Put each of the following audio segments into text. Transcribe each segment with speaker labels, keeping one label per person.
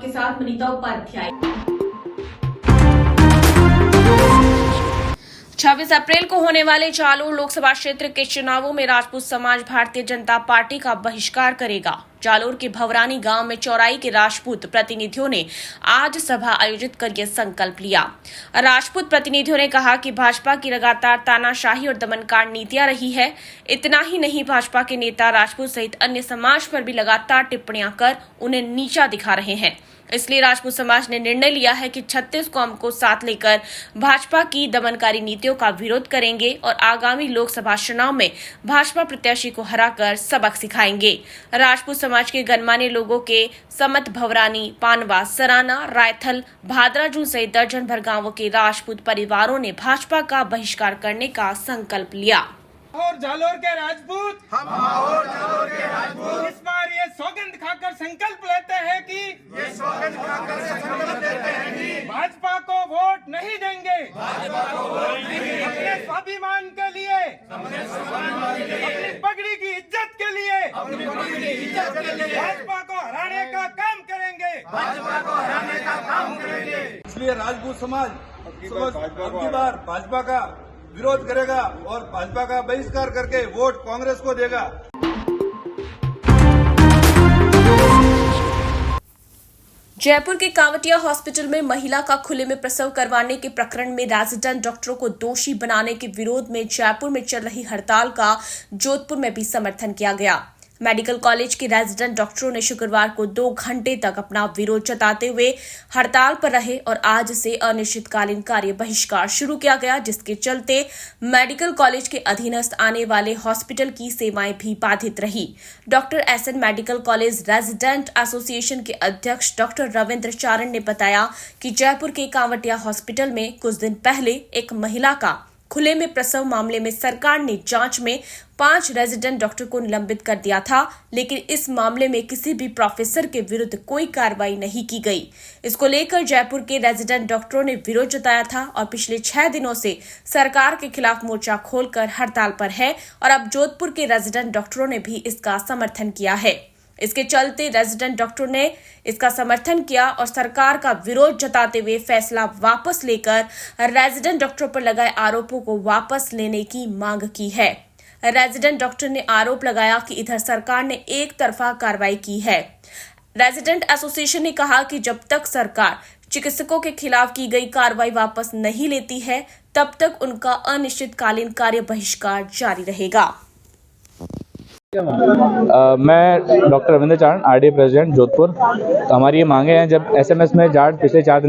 Speaker 1: आपके साथ मनीता उपाध्याय। 26 अप्रैल को होने वाले जालोर लोकसभा क्षेत्र के चुनावों में राजपूत समाज भारतीय जनता पार्टी का बहिष्कार करेगा। जालोर के भवरानी गांव में चौराई के राजपूत प्रतिनिधियों ने आज सभा आयोजित कर यह संकल्प लिया। राजपूत प्रतिनिधियों ने कहा कि भाजपा की लगातार तानाशाही और दमनकार नीतियां रही है। इतना ही नहीं, भाजपा के नेता राजपूत सहित अन्य समाज पर भी लगातार टिप्पणियां कर उन्हें नीचा दिखा रहे हैं। इसलिए राजपूत समाज ने निर्णय लिया है कि 36 कौम को साथ लेकर भाजपा की दमनकारी नीतियों का विरोध करेंगे और आगामी लोकसभा चुनाव में भाजपा प्रत्याशी को हराकर सबक सिखाएंगे। राजपूत समाज के गणमान्य लोगों के समत भवरानी, पानवा, सराना, रायथल, भादराजू सहित दर्जन भर गांवों के राजपूत परिवारों ने भाजपा का बहिष्कार करने का संकल्प लिया।
Speaker 2: और जालोर के राजपूत
Speaker 3: हम और जालोर के राजपूत
Speaker 2: इस बार ये सौगंध खाकर संकल्प लेते हैं कि भाजपा को वोट नहीं देंगे। अपने स्वाभिमान के लिए, अपनी पगड़ी की इज्जत के लिए भाजपा को हराने का काम करेंगे।
Speaker 3: इसलिए राजपूत समाज अब की बार भाजपा का विरोध करेगा और भाजपा का बहिष्कार करके वोट कांग्रेस को देगा।
Speaker 1: जयपुर के कांवटिया हॉस्पिटल में महिला का खुले में प्रसव करवाने के प्रकरण में रेजिडेंट डॉक्टरों को दोषी बनाने के विरोध में जयपुर में चल रही हड़ताल का जोधपुर में भी समर्थन किया गया। मेडिकल कॉलेज के रेजिडेंट डॉक्टरों ने शुक्रवार को 2 घंटे तक अपना विरोध जताते हुए हड़ताल पर रहे और आज से अनिश्चितकालीन कार्य बहिष्कार शुरू किया गया, जिसके चलते मेडिकल कॉलेज के अधीनस्थ आने वाले हॉस्पिटल की सेवाएं भी बाधित रही। Doctor SN medical college resident association के अध्यक्ष डॉक्टर रविंद्र चारण ने बताया कि जयपुर के कांवटिया हॉस्पिटल में कुछ दिन पहले एक महिला का खुले में प्रसव मामले में सरकार ने जांच में 5 रेजिडेंट डॉक्टर को निलंबित कर दिया था, लेकिन इस मामले में किसी भी प्रोफेसर के विरुद्ध कोई कार्रवाई नहीं की गई। इसको लेकर जयपुर के रेजिडेंट डॉक्टरों ने विरोध जताया था और पिछले 6 दिनों से सरकार के खिलाफ मोर्चा खोलकर हड़ताल पर है और अब जोधपुर के रेजिडेंट डॉक्टरों ने भी इसका समर्थन किया है। इसके चलते रेजिडेंट डॉक्टरों ने इसका समर्थन किया और सरकार का विरोध जताते हुए फैसला वापस लेकर रेजिडेंट डॉक्टरों पर लगाए आरोपों को वापस लेने की मांग की है। रेजिडेंट डॉक्टर ने आरोप लगाया कि इधर सरकार ने एक तरफा कार्रवाई की है। रेजिडेंट एसोसिएशन ने कहा कि जब तक सरकार चिकित्सकों के खिलाफ की गई कार्रवाई वापस नहीं लेती है, तब तक उनका अनिश्चितकालीन कार्य बहिष्कार जारी रहेगा।
Speaker 4: मैं डॉक्टर रविंद्र चारण, आरडी प्रेसिडेंट जोधपुर। तो हमारी ये मांगे हैं, जब एसएमएस में जाट पिछले 5-7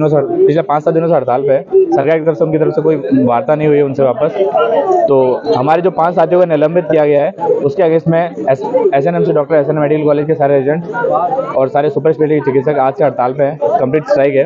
Speaker 4: दिनों से हड़ताल पे है, सरकार की तरफ से उनकी तरफ से कोई वार्ता नहीं हुई है उनसे वापस। तो हमारे जो 5 साथियों को निलंबित किया गया है उसके अगेंस्ट में एसएनएमसी डॉक्टर एसएन मेडिकल कॉलेज के सारे रेजिडेंट और सारे सुपर स्पेशलिटी चिकित्सक आज से हड़ताल पे हैं, कंप्लीट स्ट्राइक है।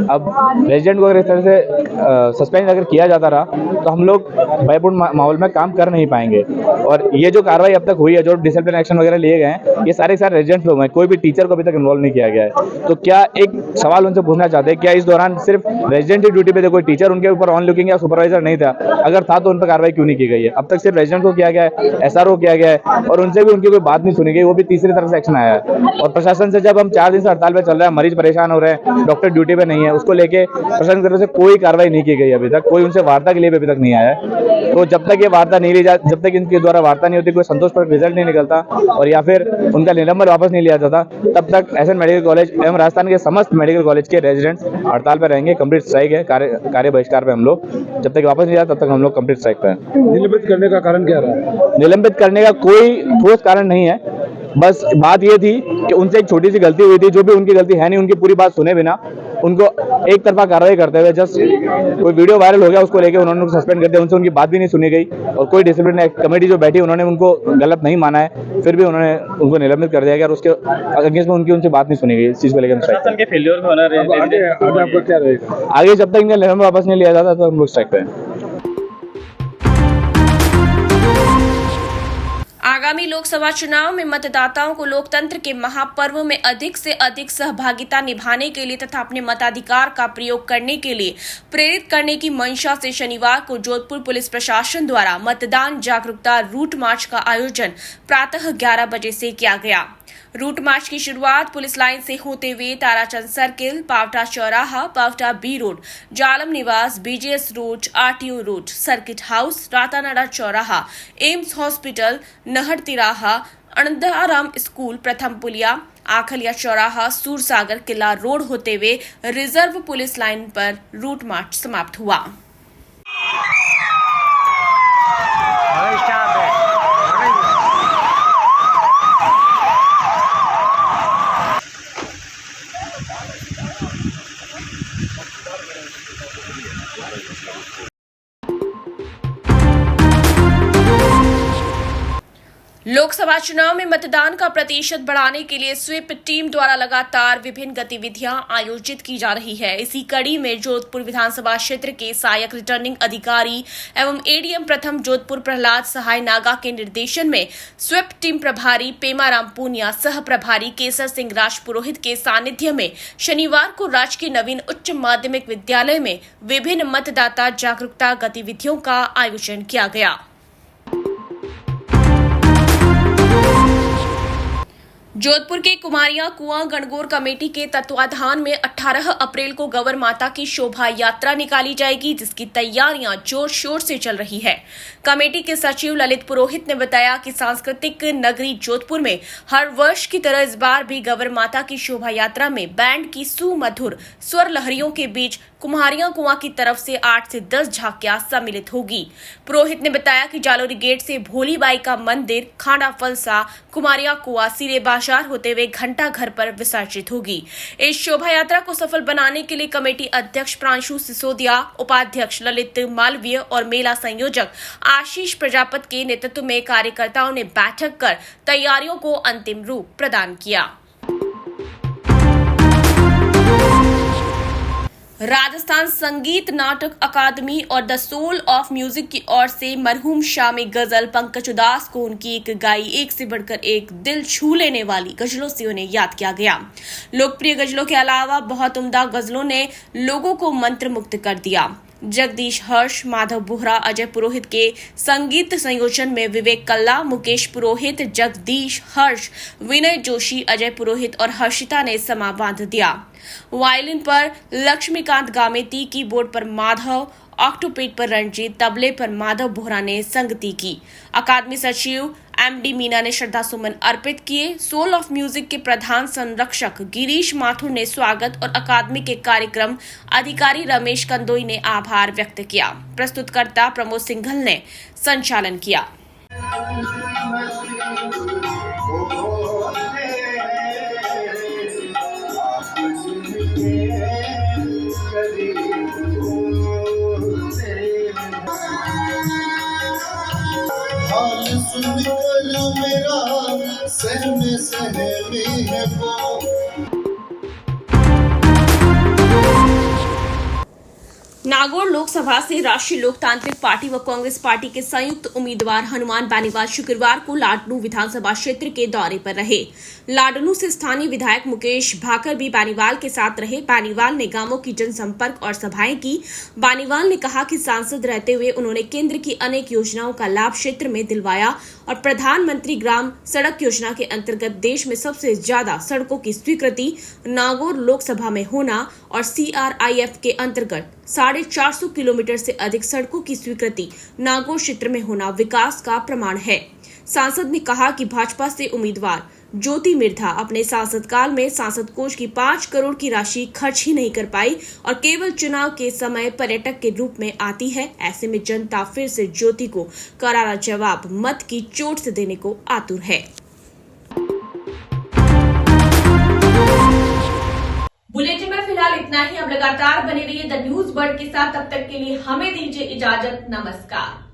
Speaker 4: अब रेजिडेंट को अगर इस तरह से सस्पेंड अगर किया जाता रहा तो हम लोग भयपूर्ण माहौल में काम कर नहीं पाएंगे। और ये जो कार्रवाई अब तक हुई है, जो डिसिप्लिन एक्शन वगैरह लिए गए हैं, ये सारे रेजिडेंट लोग हैं, कोई भी टीचर को अभी तक इन्वॉल्व नहीं किया गया है। तो क्या एक सवाल उनसे पूछना चाहते हैं, क्या इस दौरान सिर्फ रेजिडेंट ही ड्यूटी पे थे, कोई टीचर उनके ऊपर ऑन लुकिंग या सुपरवाइजर नहीं था? अगर था तो उन पर कार्रवाई क्यों नहीं की गई है? अब तक सिर्फ रेजिडेंट को किया गया है, एसआरओ किया गया है और उनसे भी उनकी कोई बात नहीं सुनी गई, वो भी तीसरी तरफ से एक्शन आया है। और प्रशासन से जब हम 4 दिन से हड़ताल पे चल रहे हैं, मरीज परेशान हो रहे हैं, डॉक्टर ड्यूटी पे नहीं है, उसको लेके प्रशासन की तरफ से कोई कार्रवाई नहीं की गई अभी तक, कोई उनसे वार्ता के लिए अभी तक नहीं आया है। तो जब तक ये वार्ता नहीं ली जाती, जब तक इनके द्वारा वार्ता नहीं होती, कोई संतोषजनक रिजल्ट नहीं निकलता और या फिर उनका निलंबन वापस नहीं लिया जाता, तब तक एसएन मेडिकल कॉलेज एवं राजस्थान के समस्त मेडिकल कॉलेज के रेजिडेंट्स हड़ताल पर रहेंगे। कंप्लीट स्ट्राइक है, कार्य बहिष्कार पे हम लोग, जब तक वापस नहीं जाता तब तक हम लोग कंप्लीट स्ट्राइक पे हैं।
Speaker 5: निलंबित करने का कारण क्या रहा?
Speaker 4: निलंबित करने का कोई ठोस कारण नहीं है, बस बात ये थी कि उनसे एक छोटी सी गलती हुई थी, जो भी उनकी गलती है नहीं, उनकी पूरी बात सुने बिना उनको एक तरफा कार्रवाई करते हुए जस्ट कोई वीडियो वायरल हो गया, उसको लेके उन्होंने उनको सस्पेंड कर दिया, उनसे उनकी बात भी नहीं सुनी गई और कोई डिसिप्लिन कमेटी जो बैठी उन्होंने उनको गलत नहीं माना है, फिर भी उन्होंने उनको निलंबित कर दिया गया और उसके अगेंस्ट में उनसे बात नहीं सुनी गई। इस चीज को लेकर
Speaker 5: प्रशासन के फेलियर होना आपका क्या रहेगा?
Speaker 4: आगे जब तक इनका निलंबन वापस नहीं लिया जाता तो हम लोग स्ट्राइक पे हैं।
Speaker 1: आगामी लोकसभा चुनाव में मतदाताओं को लोकतंत्र के महापर्व में अधिक से अधिक सहभागिता निभाने के लिए तथा अपने मताधिकार का प्रयोग करने के लिए प्रेरित करने की मंशा से शनिवार को जोधपुर पुलिस प्रशासन द्वारा मतदान जागरूकता रूट मार्च का आयोजन प्रातः 11 बजे से किया गया। रूट मार्च की शुरुआत पुलिस लाइन से होते हुए ताराचंद सर्किल, पावटा चौराहा, पावटा बी रोड, जालम निवास, BJS road, RTO road, circuit house, Ratanada चौराहा, एम्स हॉस्पिटल, नहर तिराहा, अनंदाराम स्कूल, प्रथम पुलिया, आखलिया चौराहा, सूरसागर किला रोड होते हुए रिजर्व पुलिस लाइन पर रूट मार्च समाप्त हुआ। लोकसभा चुनाव में मतदान का प्रतिशत बढ़ाने के लिए स्वीप टीम द्वारा लगातार विभिन्न गतिविधियां आयोजित की जा रही है। इसी कड़ी में जोधपुर विधानसभा क्षेत्र के सहायक रिटर्निंग अधिकारी एवं एडीएम प्रथम जोधपुर प्रहलाद सहाय नागा के निर्देशन में स्वीप टीम प्रभारी पेमाराम पूनिया, सह प्रभारी केसर सिंह राजपुरोहित के सानिध्य में शनिवार को राजकीय नवीन उच्च माध्यमिक विद्यालय में विभिन्न मतदाता जागरूकता गतिविधियों का आयोजन किया गया। जोधपुर के कुमारिया कुआं गणगौर कमेटी के तत्वाधान में 18 अप्रैल को गौर माता की शोभा यात्रा निकाली जाएगी, जिसकी तैयारियां जोर शोर से चल रही है। कमेटी के सचिव ललित पुरोहित ने बताया कि सांस्कृतिक नगरी जोधपुर में हर वर्ष की तरह इस बार भी गौर माता की शोभा यात्रा में बैंड की सुमधुर स्वर लहरियों के बीच कुम्हारिया कुआं की तरफ से 8 से 10 झांकियां सम्मिलित होगी। पुरोहित ने बताया कि जालोरी गेट से भोलीबाई का मंदिर, खांडा फलसा, कुमारिया कुआं, सिरे बाजार होते हुए घंटा घर पर विसर्जित होगी। इस शोभा यात्रा को सफल बनाने के लिए कमेटी अध्यक्ष प्रांशु सिसोदिया, उपाध्यक्ष ललित मालवीय और मेला संयोजक आशीष प्रजापत के नेतृत्व में कार्यकर्ताओं ने बैठक कर तैयारियों को अंतिम रूप प्रदान किया। राजस्थान संगीत नाटक अकादमी और द सोल ऑफ म्यूजिक की ओर से मरहूम शामी गजल पंकज उदास को उनकी एक गाई एक से बढ़कर एक दिल छू लेने वाली गजलों से उन्हें याद किया गया। लोकप्रिय गजलों के अलावा बहुत उम्दा गजलों ने लोगों को मंत्रमुग्ध कर दिया। जगदीश हर्ष, माधव बोहरा, अजय पुरोहित के संगीत संयोजन में विवेक कल्ला, मुकेश पुरोहित, जगदीश हर्ष, विनय जोशी, अजय पुरोहित और हर्षिता ने समा बांध दिया। वायलिन पर लक्ष्मीकांत गामेती, कीबोर्ड पर माधव, ऑक्टोपेड पर रंजीत, तबले पर माधव बोहरा ने संगति की। अकादमी सचिव एमडी मीना ने श्रद्धा सुमन अर्पित किए। सोल ऑफ म्यूजिक के प्रधान संरक्षक गिरीश माथुर ने स्वागत और अकादमी के कार्यक्रम अधिकारी रमेश कंदोई ने आभार व्यक्त किया। प्रस्तुतकर्ता प्रमोद सिंघल ने संचालन किया।
Speaker 6: मेरा सहमी है वो।
Speaker 1: नागौर लोकसभा से राष्ट्रीय लोकतांत्रिक पार्टी व कांग्रेस पार्टी के संयुक्त उम्मीदवार हनुमान बेनीवाल शुक्रवार को लाडनू विधानसभा क्षेत्र के दौरे पर रहे। लाडनू से स्थानीय विधायक मुकेश भाकर भी बेनीवाल के साथ रहे। बेनीवाल ने गांवों की जनसंपर्क और सभाएं की। बेनीवाल ने कहा कि सांसद रहते हुए उन्होंने केंद्र की अनेक योजनाओं का लाभ क्षेत्र में दिलवाया और प्रधानमंत्री ग्राम सड़क योजना के अंतर्गत देश में सबसे ज्यादा सड़कों की स्वीकृति नागौर लोकसभा में होना और CRIF के अंतर्गत 450 किलोमीटर से अधिक सड़कों की स्वीकृति नागौर क्षेत्र में होना विकास का प्रमाण है। सांसद ने कहा कि भाजपा से उम्मीदवार ज्योति मिर्धा अपने सांसद काल में सांसद कोष की 5 करोड़ की राशि खर्च ही नहीं कर पाई और केवल चुनाव के समय पर्यटक के रूप में आती है। ऐसे में जनता फिर से ज्योति को करारा जवाब मत की चोट से देने को आतुर है। बुलेटिन में फिलहाल इतना ही। अब लगातार बने रहिए द न्यूज वर्ल्ड के साथ। तब तक के लिए हमें दीजिए इजाजत। नमस्कार।